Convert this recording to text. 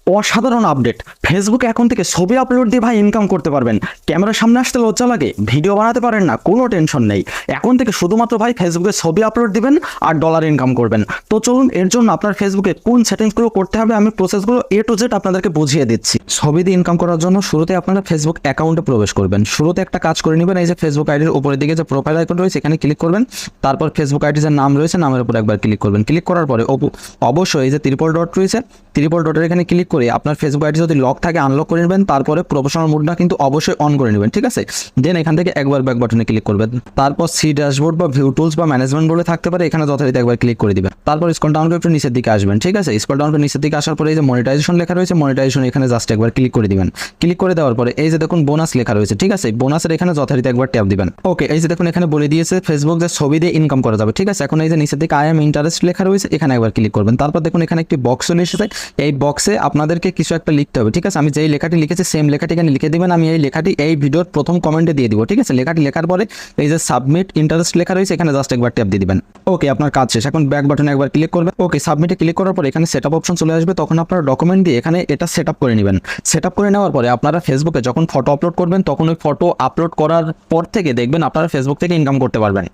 অসাধারণ update. Facebook account থেকে ছবি আপলোড দিয়ে ভাই ইনকাম করতে পারবেন। ক্যামেরার সামনে আসতে লজ্জা লাগে, ভিডিও বানাতে পারেন না, কোনো টেনশন নেই। এখন থেকে শুধুমাত্র ভাই ফেসবুকে ছবি আপলোড দিবেন আর ডলার ইনকাম করবেন। তো চলুন, এর জন্য আপনার ফেসবুকে কোন সেটিংসগুলো করতে হবে আমি প্রসেসগুলো A to Z আপনাদেরকে বুঝিয়ে দিচ্ছি। ছবি দিয়ে ইনকাম করার জন্য শুরুতে আপনারা ফেসবুক অ্যাকাউন্টে প্রবেশ করবেন। শুরুতে একটা কাজ করে নেবেন, এই যে ফেসবুক আইডির উপরের দিকে যে প্রোফাইল আইকন রয়েছে এখানে ক্লিক করবেন। তারপর ফেসবুক আইডির যে নাম রয়েছে নামের উপর একবার ক্লিক করবেন। ক্লিক করার পরে অবশ্যই এই যে ত্রিপল ডট রয়েছে, ত্রিপল ডটের এখানে ক্লিক করে আপনার ফেসবুক আইডি যদি লক থাকে আনলক করে নেবেন। তারপরে প্রফেশনাল মোডটা কিন্তু অবশ্যই অন করে নেবেন, ঠিক আছে। দেন এখান থেকে একবার ব্যাক বাটনে ক্লিক করবেন। তারপর সি ড্যাশবোর্ড বা ভিউ টুলস বা ম্যানেজমেন্ট বলে থাকতে পারে, এখানে যথারীতি একবার ক্লিক করে দিবেন। তারপর স্ক্রল ডাউন করে একটু নিচের দিকে আসবেন, ঠিক আছে। স্ক্রল ডাউন করে নিচের দিকে আসার পরে এই যে মনিটাইজেশন লেখা রয়েছে, মনিটাইজেশন এখানে জাস্ট একবার ক্লিক করে দিবেন। ক্লিক করে দেওয়ার পরে এই যে দেখুন বোনাস লেখা রয়েছে, ঠিক আছে। বোনাসের এখানে যথারীতি একবার ট্যাপ দিবেন। ওকে, এই যে দেখুন এখানে বলে দিয়েছে ফেসবুক যে ছবি দিয়ে ইনকাম করা যাবে, ঠিক আছে। এখন এই যে নিচের দিকে আই এম ইন্টারেস্ট লেখা রয়েছে, এখানে একবার ক্লিক করবেন। তারপর দেখুন এখানে একটি বক্স চলে এসেছে। এই বক্সে আপনাদেরকে কিছু একটা লিখতে হবে, ঠিক আছে। আমি যেই লেখাটি লিখেছি সেম লেখাটি এখানে লিখে দিবেন। আমি এই লেখাটি এই ভিডিওর প্রথম কমেন্টে দিয়ে দিব, ঠিক আছে। লেখাটি লেখার পরে এই যে সাবমিট ইন্টারেস্ট লেখা রয়েছে এখানে জাস্ট একবার ট্যাপ দিয়ে দিবেন। ওকে, আপনার কাজ শেষ। এখন ব্যাক বাটনে একবার ক্লিক করবেন। ওকে, সাবমিটে ক্লিক করার পর এখানে সেটআপ অপশন চলে আসবে। তখন আপনারা ডকুমেন্ট দিয়ে এখানে এটা সেটআপ করে নেবেন। সেটআপ করে নেওয়ার পরে আপনারা ফেসবুকে যখন ফটো আপলোড করবেন তখন ওই ফটো আপলোড করার পর থেকে দেখবেন আপনারা ফেসবুক থেকে ইনকাম করতে পারবেন।